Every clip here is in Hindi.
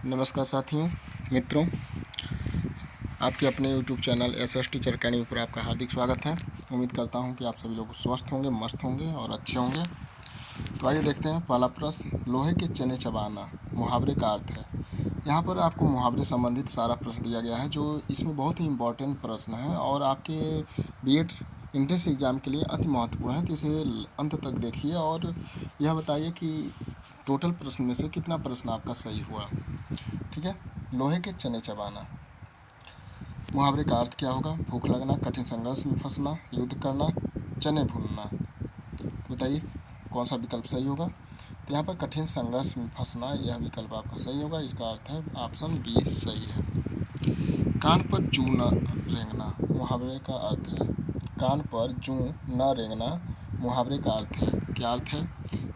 नमस्कार साथियों, मित्रों, आपके अपने YouTube channel SS teacher academy पर आपका हार्दिक स्वागत है। उम्मीद करता हूं कि आप सभी लोग स्वस्थ होंगे, मस्त होंगे और अच्छे होंगे। तो आइए देखते हैं पहला प्रश्न, लोहे के चने चबाना मुहावरे का अर्थ है। यहाँ पर आपको मुहावरे संबंधित सारा प्रश्न दिया गया है, जो इसमें बहुत ही इम्पोर्टेंट प्रश्न है और आपके बीएड इंट्रेंस एग्ज़ाम के लिए अति महत्वपूर्ण है। तो इसे अंत तक देखिए और यह बताइए कि टोटल प्रश्न में से कितना प्रश्न आपका सही हुआ। ठीक है। लोहे के चने चबाना मुहावरे का अर्थ क्या होगा? भूख लगना, कठिन संघर्ष में फंसना, युद्ध करना, चने भूनना। बताइए कौन सा विकल्प सही होगा। तो यहाँ पर कठिन संघर्ष में फंसना यह विकल्प आपका सही होगा। इसका अर्थ है ऑप्शन बी सही है। कान पर जूं न रेंगना मुहावरे का अर्थ है। कान पर जूं न रेंगना मुहावरे का अर्थ है। क्या अर्थ है?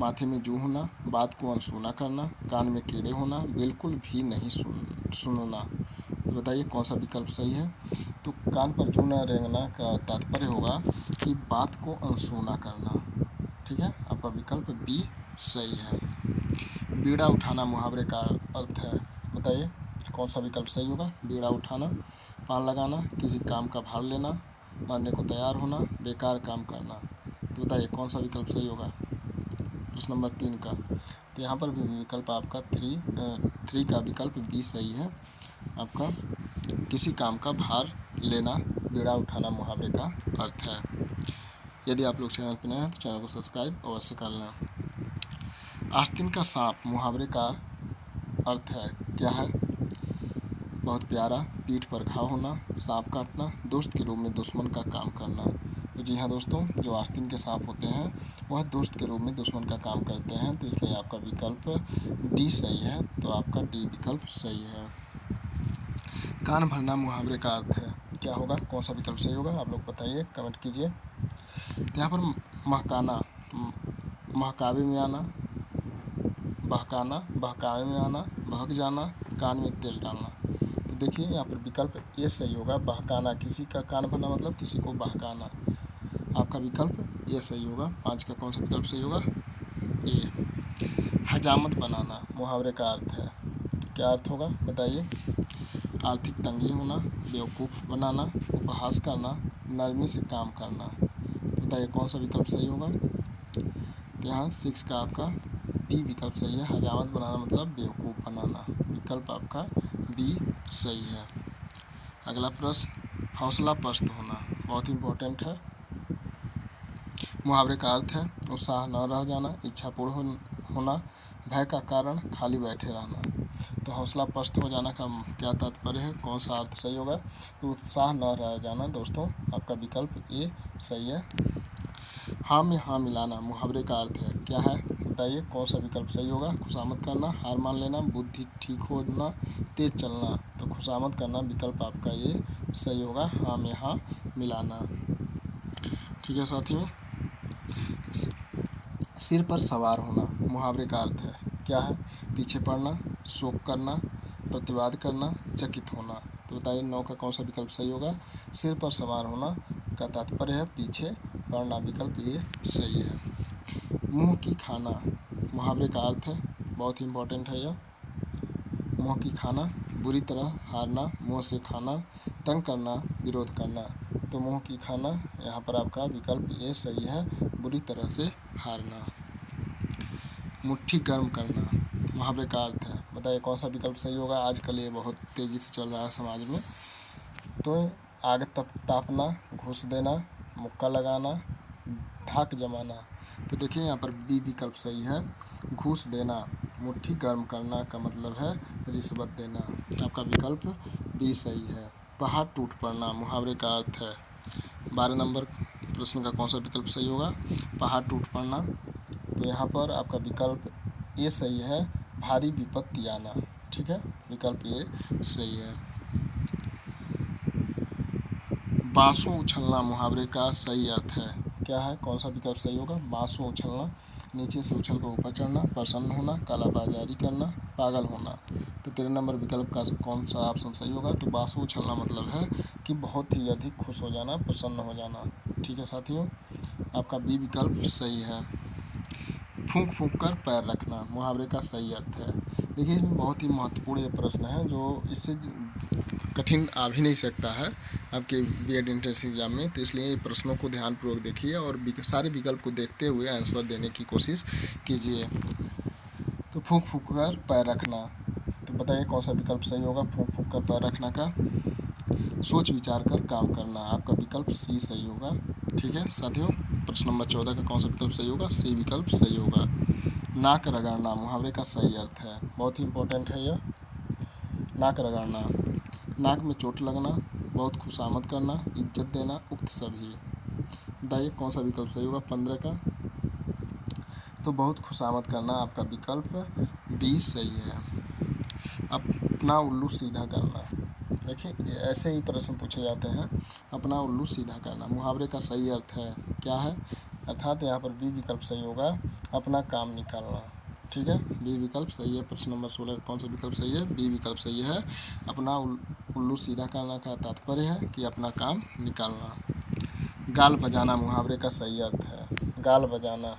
माथे में जूं होना, बात को अनसुना करना, कान में कीड़े होना, बिल्कुल भी नहीं सुनना। तो बताइए कौन सा विकल्प सही है। तो कान पर जूं न रेंगना का तात्पर्य होगा कि बात को अनसुना करना। ठीक है, आपका विकल्प बी सही है। बीड़ा उठाना मुहावरे का अर्थ है। बताइए कौन सा विकल्प सही होगा। बीड़ा उठाना, पान लगाना, किसी काम का भार लेना, मरने को तैयार होना, बेकार काम करना। तो बताइए कौन सा विकल्प सही होगा प्रश्न नंबर 3 का। तो यहाँ पर भी विकल्प आपका थ्री का विकल्प बी सही है। आपका किसी काम का भार लेना बीड़ा उठाना मुहावरे का अर्थ है। यदि आप लोग चैनल पर नए हैं तो चैनल को सब्सक्राइब अवश्य कर लें। आस्तीन का सांप मुहावरे का अर्थ है। क्या है? बहुत प्यारा, पीठ पर घाव होना, सांप काटना, दोस्त के रूप में दुश्मन का काम करना। तो जी हाँ दोस्तों, जो आस्तीन के सांप होते हैं वह दोस्त के रूप में दुश्मन का काम करते हैं। तो इसलिए आपका विकल्प डी सही है। तो आपका डी विकल्प सही है। कान भरना मुहावरे का अर्थ है। क्या होगा? कौन सा विकल्प सही होगा? आप लोग बताइए, कमेंट कीजिए। तो यहाँ पर महकाना, महकावे में आना, बहकाना, बहकावे में आना, बहक जाना, कान में तेल डालना। तो देखिए यहाँ पर विकल्प ए सही होगा। बहकाना, किसी का कान भरना मतलब किसी को बहकाना। आपका विकल्प ए सही होगा। 5 का कौन सा विकल्प सही होगा? ए। हजामत बनाना मुहावरे का अर्थ है। क्या अर्थ होगा बताइए। आर्थिक तंगी होना, बेवकूफ़ बनाना, उपहास करना, नरमी से काम करना। बताइए कौन सा विकल्प सही होगा। तो यहाँ 6 का आपका बी विकल्प सही है। हजामत बनाना मतलब बेवकूफ़ बनाना। विकल्प आपका बी सही है। अगला प्रश्न, हौसला पस्त होना बहुत इंपॉर्टेंट है। मुहावरे का अर्थ है उत्साह न रह जाना, इच्छा पूर्ण होना, भय का कारण खाली बैठे रहना। तो हौसला पस्त हो जाना का क्या तात्पर्य है? कौन सा अर्थ सही होगा? तो उत्साह न रह जाना दोस्तों, आपका विकल्प ए सही है। हाँ में हाँ मिलाना मुहावरे का अर्थ है। क्या है बताइए कौन सा विकल्प सही होगा। खुशामद करना, हार मान लेना, बुद्धि ठीक होना, तेज चलना। तो खुशामद करना विकल्प आपका ये सही होगा। हाँ में हाँ मिलाना। ठीक है साथियों। सिर पर सवार होना मुहावरे का अर्थ है। क्या है? पीछे पड़ना, शोक करना, प्रतिवाद करना, चकित होना। तो बताइए 9 का कौन सा विकल्प सही होगा। सिर पर सवार होना का तात्पर्य है पीछे पड़ना। विकल्प ये सही है। मुंह की खाना मुहावरे का अर्थ है। बहुत ही इंपॉर्टेंट है यह। मुंह की खाना, बुरी तरह हारना, मुंह से खाना, तंग करना, विरोध करना। तो मुंह की खाना यहाँ पर आपका विकल्प ये सही है, बुरी तरह से हारना। मुट्ठी गर्म करना मुहावरे का अर्थ है। बताइए कौन सा विकल्प सही होगा। आजकल ये बहुत तेज़ी से चल रहा है समाज में। तो आग तापना, घूस देना, मुक्का लगाना, धाक जमाना। तो देखिए यहाँ पर बी विकल्प सही है। घूस देना, मुट्ठी गर्म करना का मतलब है रिश्वत देना। आपका विकल्प बी सही है। पहाड़ टूट पड़ना मुहावरे का अर्थ है। 12 नंबर प्रश्न का कौन सा विकल्प सही होगा। पहाड़ टूट पड़ना। तो यहाँ पर आपका विकल्प ए सही है, भारी विपत्ति आना। ठीक है, विकल्प ए सही है। बाँसों उछलना मुहावरे का सही अर्थ है। क्या है? कौन सा विकल्प सही होगा। बाँसों उछलना, नीचे से उछल कर ऊपर चढ़ना, प्रसन्न होना, कालाबाजारी करना, पागल होना। तो 13 नंबर विकल्प का कौन सा ऑप्शन सही होगा। तो बाँसों उछलना मतलब है कि बहुत ही अधिक खुश हो जाना, प्रसन्न हो जाना। ठीक है साथियों, आपका बी विकल्प सही है। फूंक फूंक कर पैर रखना मुहावरे का सही अर्थ है। देखिए इसमें बहुत ही महत्वपूर्ण ये प्रश्न है जो इससे कठिन आ भी नहीं सकता है आपके बीएड एंट्रेंस एग्जाम में, तो इसलिए प्रश्नों को ध्यानपूर्वक देखिए और सारे विकल्प को देखते हुए आंसर देने की कोशिश कीजिए। तो फूंक फूंक कर पैर रखना, तो बताइए कौन सा विकल्प सही होगा फूंक फूंक कर पैर रखना का। सोच विचार कर काम करना, आपका विकल्प सी सही होगा। ठीक है साथियों, प्रश्न नंबर 14 का कौन सा विकल्प सही होगा, सी विकल्प सही होगा। नाक रगड़ना मुहावरे का सही अर्थ है, बहुत ही इंपॉर्टेंट है यह। नाक रगड़ना, नाक में चोट लगना, बहुत खुशामद करना, इज्जत देना, उक्त सभी। बताइए कौन सा विकल्प सही होगा 15 का। तो बहुत खुशामद करना आपका विकल्प बी सही है। अपना उल्लू सीधा करना, देखिए ऐसे ही प्रश्न पूछे जाते हैं। अपना उल्लू सीधा करना मुहावरे का सही अर्थ है क्या है, अर्थात यहाँ पर बी विकल्प सही होगा, अपना काम निकालना। ठीक है, बी विकल्प सही है। प्रश्न नंबर 16 कौन सा विकल्प सही है, बी विकल्प सही है। अपना उल्लू सीधा करना का तात्पर्य है कि अपना काम निकालना। गाल बजाना मुहावरे का सही अर्थ है, गाल बजाना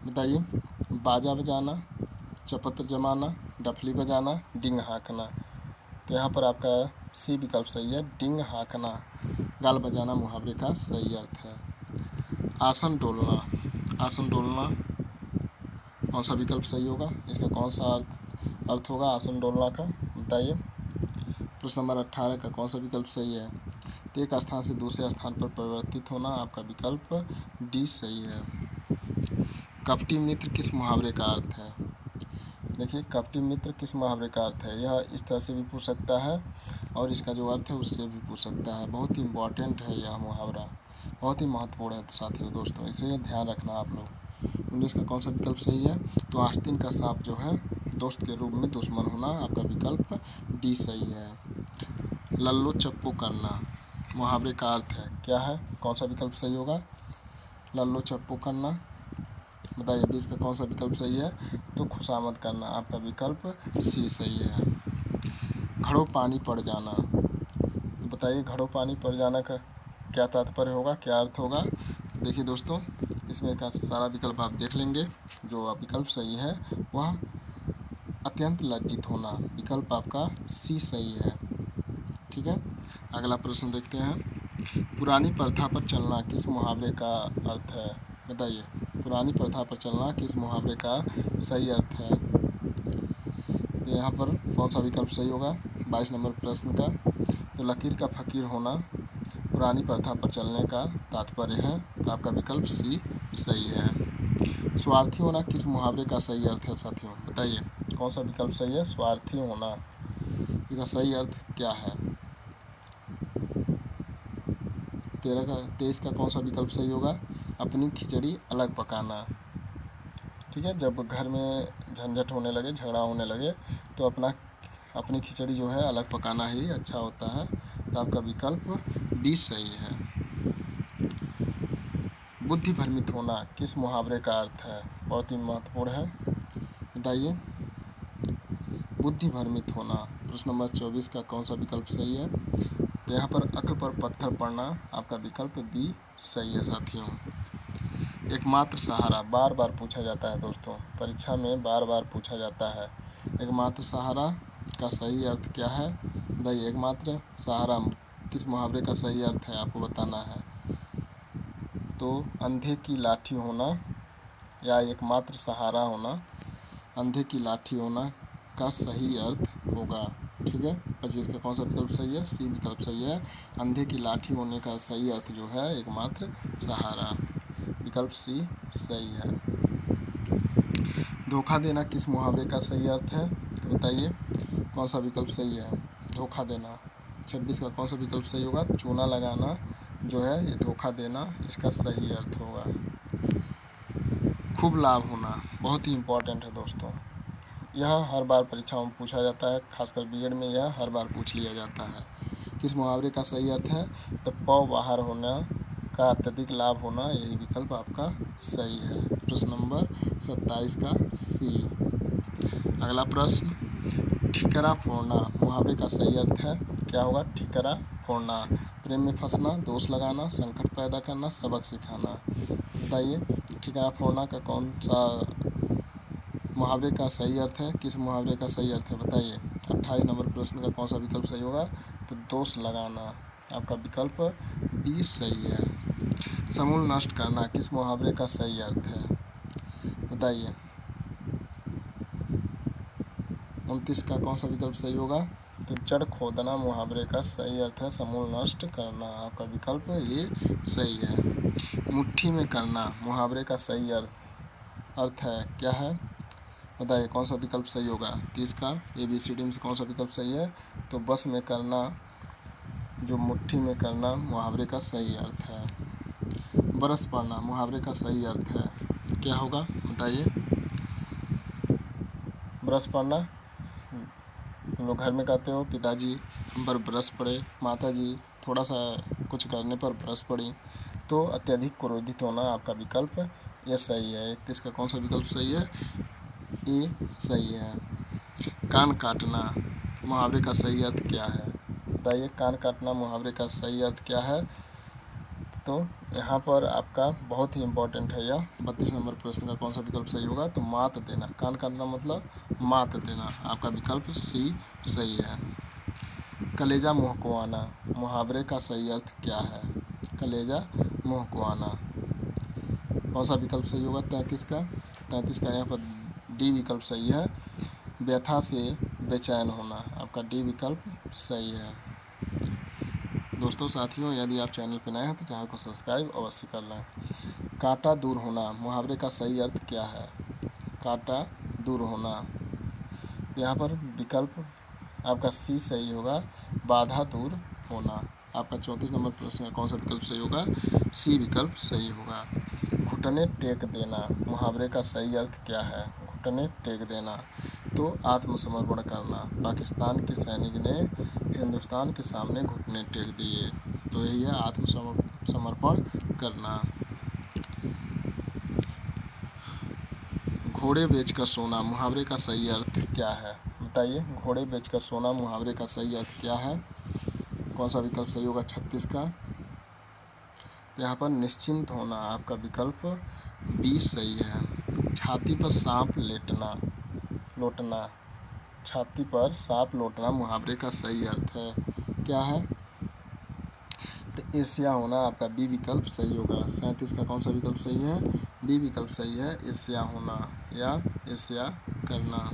बताइए, बाजा बजाना, चपत जमाना, डफली बजाना, डिंग हाँकना। तो यहाँ पर आपका सी विकल्प सही है, डिंग हाँकना गाल बजाना मुहावरे का सही अर्थ है। आसन डोलना, आसन डोलना कौन सा विकल्प सही होगा, इसका कौन सा अर्थ होगा आसन डोलना का, बताइए। प्रश्न नंबर 18 का कौन सा विकल्प सही है, तो एक स्थान से दूसरे स्थान पर परिवर्तित होना, आपका विकल्प डी सही है। कपटी मित्र किस मुहावरे का अर्थ है, देखिए कपटी मित्र किस मुहावरे का अर्थ है, यह इस तरह से भी पूछ सकता है और इसका जो अर्थ है उससे भी पूछ सकता है। बहुत ही इम्पॉर्टेंट है यह मुहावरा, बहुत ही महत्वपूर्ण है साथियों दोस्तों, इसे ध्यान रखना आप लोग। 19 का कौन सा विकल्प सही है, तो आस्तीन का सांप जो है दोस्त के रूप में दुश्मन होना, आपका विकल्प डी सही है। लल्लो चप्पू करना मुहावरे का अर्थ है क्या है, कौन सा विकल्प सही होगा, लल्लो चप्पू करना, बताइए 20 का कौन सा विकल्प सही है, तो खुशामद करना, आपका विकल्प सी सही है। घड़ों पानी पड़ जाना, तो बताइए घड़ों पानी पड़ जाना का क्या तात्पर्य होगा, क्या अर्थ होगा। देखिए दोस्तों इसमें का सारा विकल्प आप देख लेंगे, जो विकल्प सही है वह अत्यंत लज्जित होना, विकल्प आपका सी सही है। ठीक है, अगला प्रश्न देखते हैं। पुरानी प्रथा पर चलना किस मुहावरे का अर्थ है, बताइए पुरानी प्रथा पर चलना किस मुहावरे का सही अर्थ है। तो यहाँ पर कौन सा विकल्प सही होगा 22 नंबर प्रश्न का, तो लकीर का फकीर होना पुरानी प्रथा पर चलने का तात्पर्य है, तो आपका विकल्प सी सही है। स्वार्थी होना किस मुहावरे का सही अर्थ है साथियों, बताइए कौन सा विकल्प सही है, स्वार्थी होना, इसका सही अर्थ क्या है। 23 का कौन सा विकल्प सही होगा, अपनी खिचड़ी अलग पकाना। ठीक है, जब घर में झंझट होने लगे, झगड़ा होने लगे, तो अपनी खिचड़ी जो है अलग पकाना ही अच्छा होता है, तो आपका विकल्प डी सही है। बुद्धि भ्रमित होना किस मुहावरे का अर्थ है, बहुत ही महत्वपूर्ण है, बताइए बुद्धि भ्रमित होना। प्रश्न नंबर 24 का कौन सा विकल्प सही है, तो यहाँ पर अक्ल पर पत्थर पड़ना, आपका विकल्प बी सही है साथियों। एकमात्र सहारा बार बार पूछा जाता है दोस्तों, परीक्षा में बार बार पूछा जाता है। एकमात्र सहारा का सही अर्थ क्या है, बताइए एकमात्र सहारा किस मुहावरे का सही अर्थ है आपको बताना है। तो अंधे की लाठी होना या एकमात्र सहारा होना, अंधे की लाठी होना का सही अर्थ होगा। ठीक है, 25 का कौन सा विकल्प सही है, सी विकल्प सही है। अंधे की लाठी होने का सही अर्थ जो है एकमात्र सहारा, विकल्प सी सही है। धोखा देना किस मुहावरे का सही अर्थ है, तो बताइए कौन सा विकल्प सही है, धोखा देना। 26 का कौन सा विकल्प सही होगा, चूना लगाना जो है ये धोखा देना, इसका सही अर्थ होगा। खूब लाभ होना बहुत ही इम्पोर्टेंट है दोस्तों, यह हर बार परीक्षाओं में पूछा जाता है, खासकर बीएड में यह हर बार पूछ लिया जाता है। किस मुहावरे का सही अर्थ है, तो पौ बाहर होना का अत्यधिक लाभ होना, यही विकल्प आपका सही है। प्रश्न नंबर 27 का सी। अगला प्रश्न, ठिकरा फोड़ना मुहावरे का सही अर्थ है क्या होगा, ठिकरा फोड़ना। प्रेम में फंसना, दोष लगाना, संकट पैदा करना, सबक सिखाना। बताइए ठिकाना फोड़ना का कौन सा मुहावरे का सही अर्थ है? किस मुहावरे का सही अर्थ है बताइए। 28 नंबर प्रश्न का कौन सा विकल्प सही होगा? तो दोष लगाना, आपका विकल्प बी सही है। समूल नष्ट करना किस मुहावरे का सही अर्थ है बताइए। 29 का कौन सा विकल्प सही होगा? तो जड़ खोदना मुहावरे का सही अर्थ है समूल नष्ट करना, आपका विकल्प ये सही है। मुट्ठी में करना मुहावरे का सही अर्थ है क्या है बताइए, कौन सा विकल्प सही होगा? 30 का ABCD में से कौन सा विकल्प सही है? तो बस में करना, जो मुट्ठी में करना मुहावरे का सही अर्थ है। बरस पड़ना मुहावरे का सही अर्थ है क्या होगा बताइए। बरस पड़ना तुम लोग घर में कहते हो पिताजी हम पर बरस पड़े, माताजी थोड़ा सा कुछ करने पर बरस पड़ी। तो अत्यधिक क्रोधित होना, आपका विकल्प ये सही है। 31 का कौन सा विकल्प सही है? ए सही है। कान काटना मुहावरे का सही अर्थ क्या है बताइए। कान काटना मुहावरे का सही अर्थ क्या है? तो यहाँ पर आपका बहुत ही इम्पोर्टेंट है यह 32 नंबर प्रश्न का कौन सा विकल्प सही होगा? तो मात देना, कान काटना मतलब मात देना, आपका विकल्प सी सही है। कलेजा मुँह को आना मुहावरे का सही अर्थ क्या है? कलेजा मुँह को आना कौन सा विकल्प सही होगा? 33 का। 33 का यहाँ पर डी विकल्प सही है। व्यथा से बेचैन होना, आपका डी विकल्प सही है। दोस्तों साथियों, यदि आप चैनल पर नए हैं तो चैनल को सब्सक्राइब अवश्य कर लें। कांटा दूर होना मुहावरे का सही अर्थ क्या है? कांटा दूर होना, यहाँ पर विकल्प आपका सी सही होगा, बाधा दूर होना। आपका 34 नंबर प्रश्न का कौन सा विकल्प सही होगा? सी विकल्प सही होगा। घुटने टेक देना मुहावरे का सही अर्थ क्या है? घुटने टेक देना तो आत्मसमर्पण करना, पाकिस्तान के सैनिक ने हिंदुस्तान के सामने घुटने टेक दिए, तो यही है आत्मसमर्पण करना। घोड़े बेचकर सोना मुहावरे का सही अर्थ क्या है बताइए। घोड़े बेचकर सोना मुहावरे का सही अर्थ क्या है? कौन सा विकल्प सही होगा? 36 का। तो यहाँ पर निश्चिंत होना, आपका विकल्प बी सही है। छाती पर सांप लोटना, छाती पर सांप लोटना मुहावरे का सही अर्थ है क्या है? तो एशिया होना, आपका बी विकल्प सही होगा। 37 का कौन सा विकल्प सही है? बी विकल्प सही है, एशिया होना या एशिया करना।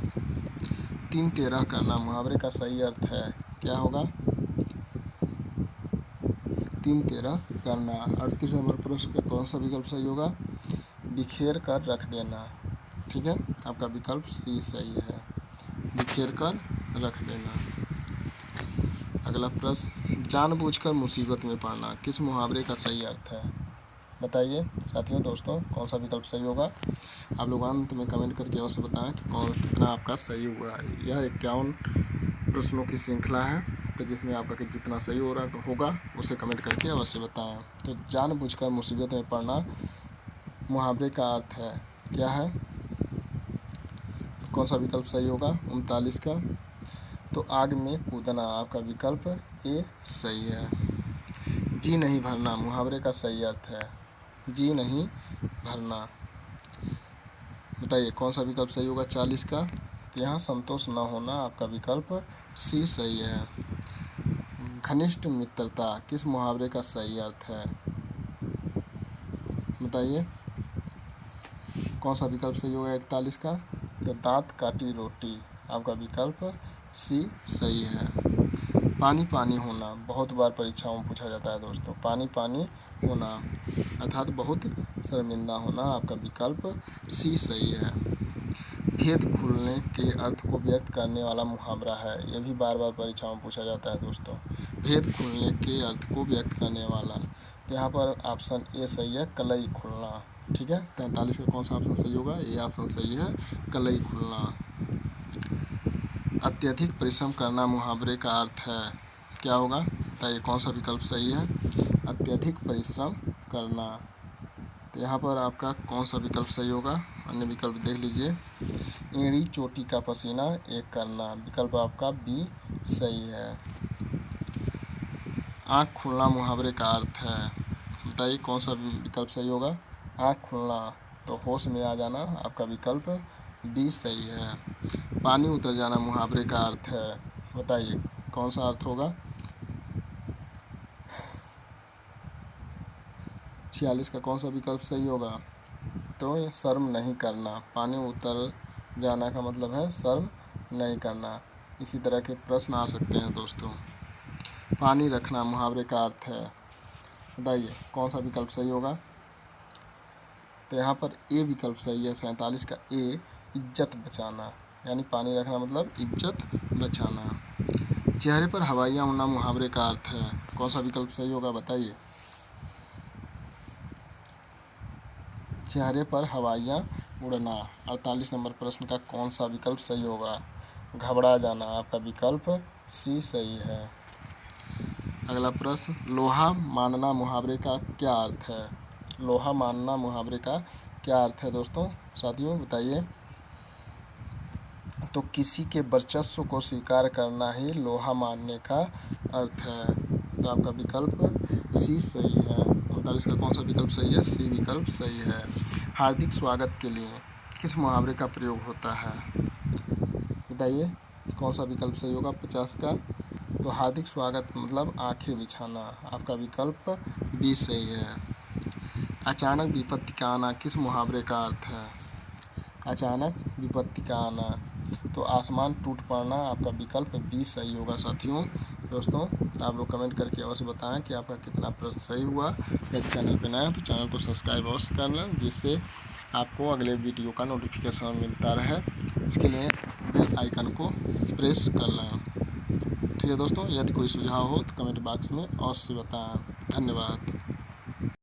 3-13 करना मुहावरे का सही अर्थ है क्या होगा? 3-13 करना। 38 नंबर प्रश्न का कौन सा विकल्प सही होगा? बिखेर कर रख देना, ठीक है, आपका विकल्प सी सही है, बिखेर कर रख देना। अगला प्रश्न, जानबूझकर मुसीबत में पड़ना किस मुहावरे का सही अर्थ है बताइए। साथियों दोस्तों, कौन सा विकल्प सही होगा? आप लोग अंत में कमेंट करके अवश्य बताएं कि कितना आपका सही हुआ है। यह 51 प्रश्नों की श्रृंखला है, तो जिसमें आपका जितना सही हो रहा होगा उसे कमेंट करके अवश्य बताएं। तो जानबूझकर मुसीबत में पड़ना मुहावरे का अर्थ है क्या है? कौन सा विकल्प सही होगा? 39 का। तो आग में कूदना, आपका विकल्प ए सही है। जी नहीं भरना मुहावरे का सही अर्थ है जी नहीं भरना, बताइए कौन सा विकल्प सही होगा? 40 का। यहाँ संतोष न होना, आपका विकल्प सी सही है। घनिष्ठ मित्रता किस मुहावरे का सही अर्थ है बताइए। कौन सा विकल्प सही होगा? 41 का। तो दांत काटी रोटी, आपका विकल्प सी सही है। पानी पानी होना बहुत बार परीक्षाओं में पूछा जाता है दोस्तों। पानी पानी होना अर्थात बहुत शर्मिंदा होना, आपका विकल्प सी सही है। भेद खुलने के अर्थ को व्यक्त करने वाला मुहावरा है, यह भी बार बार परीक्षाओं में पूछा जाता है दोस्तों। भेद खुलने के अर्थ को व्यक्त करने वाला, तो यहाँ पर ऑप्शन ए सही है, कलई खुलना, ठीक है। 43 का कौन सा ऑप्शन सही होगा? ए ऑप्शन सही है, कलई खुलना। अत्यधिक परिश्रम करना मुहावरे का अर्थ है क्या होगा बताइए, कौन सा विकल्प सही है? अत्यधिक परिश्रम करना, तो यहाँ पर आपका कौन सा विकल्प सही होगा? अन्य विकल्प देख लीजिए। एड़ी चोटी का पसीना एक करना, विकल्प आपका बी सही है। आँख खुलना मुहावरे का अर्थ है, बताइए कौन सा विकल्प सही होगा? आँख खुलना, तो होश में आ जाना आपका विकल्प बी सही है। पानी उतर जाना मुहावरे का अर्थ है, बताइए कौन सा अर्थ होगा। 46 का कौन सा विकल्प सही होगा। तो शर्म नहीं करना, पानी उतर जाना का मतलब है शर्म नहीं करना। इसी तरह के प्रश्न आ सकते हैं दोस्तों। पानी रखना मुहावरे का अर्थ है, बताइए कौन सा विकल्प सही होगा। तो यहाँ पर ए विकल्प सही है, 47 का ए, इज्जत बचाना, यानी पानी रखना मतलब इज्जत बचाना। चेहरे पर हवाइयाँ उड़ना मुहावरे का अर्थ है, कौन सा विकल्प सही होगा बताइए। चेहरे पर हवाइयाँ उड़ना, 48 नंबर प्रश्न का कौन सा विकल्प सही होगा। घबरा जाना, आपका विकल्प सी सही है। अगला प्रश्न, लोहा मानना मुहावरे का क्या अर्थ है। लोहा मानना मुहावरे का क्या अर्थ है दोस्तों, साथियों बताइए। तो किसी के वर्चस्व को स्वीकार करना ही लोहा मानने का अर्थ है। तो आपका विकल्प सी सही है। 39 का कौन सा विकल्प सही है, सी विकल्प सही है। हार्दिक स्वागत के लिए किस मुहावरे का प्रयोग होता है, बताइए कौन सा विकल्प सही होगा। 50 का, तो हार्दिक स्वागत मतलब आंखें बिछाना, आपका विकल्प बी सही है। अचानक विपत्ति का आना किस मुहावरे का अर्थ है। अचानक विपत्ति का आना, तो आसमान टूट पड़ना, आपका विकल्प बी सही होगा साथियों। दोस्तों आप लोग कमेंट करके अवश्य बताएं कि आपका कितना प्रश्न सही हुआ। यदि चैनल पर नया है तो चैनल को सब्सक्राइब अवश्य कर लें, जिससे आपको अगले वीडियो का नोटिफिकेशन मिलता रहे। इसके लिए बेल आइकन को प्रेस कर लें। ठीक है दोस्तों, यदि कोई सुझाव हो तो कमेंट बॉक्स में अवश्य बताएं। धन्यवाद।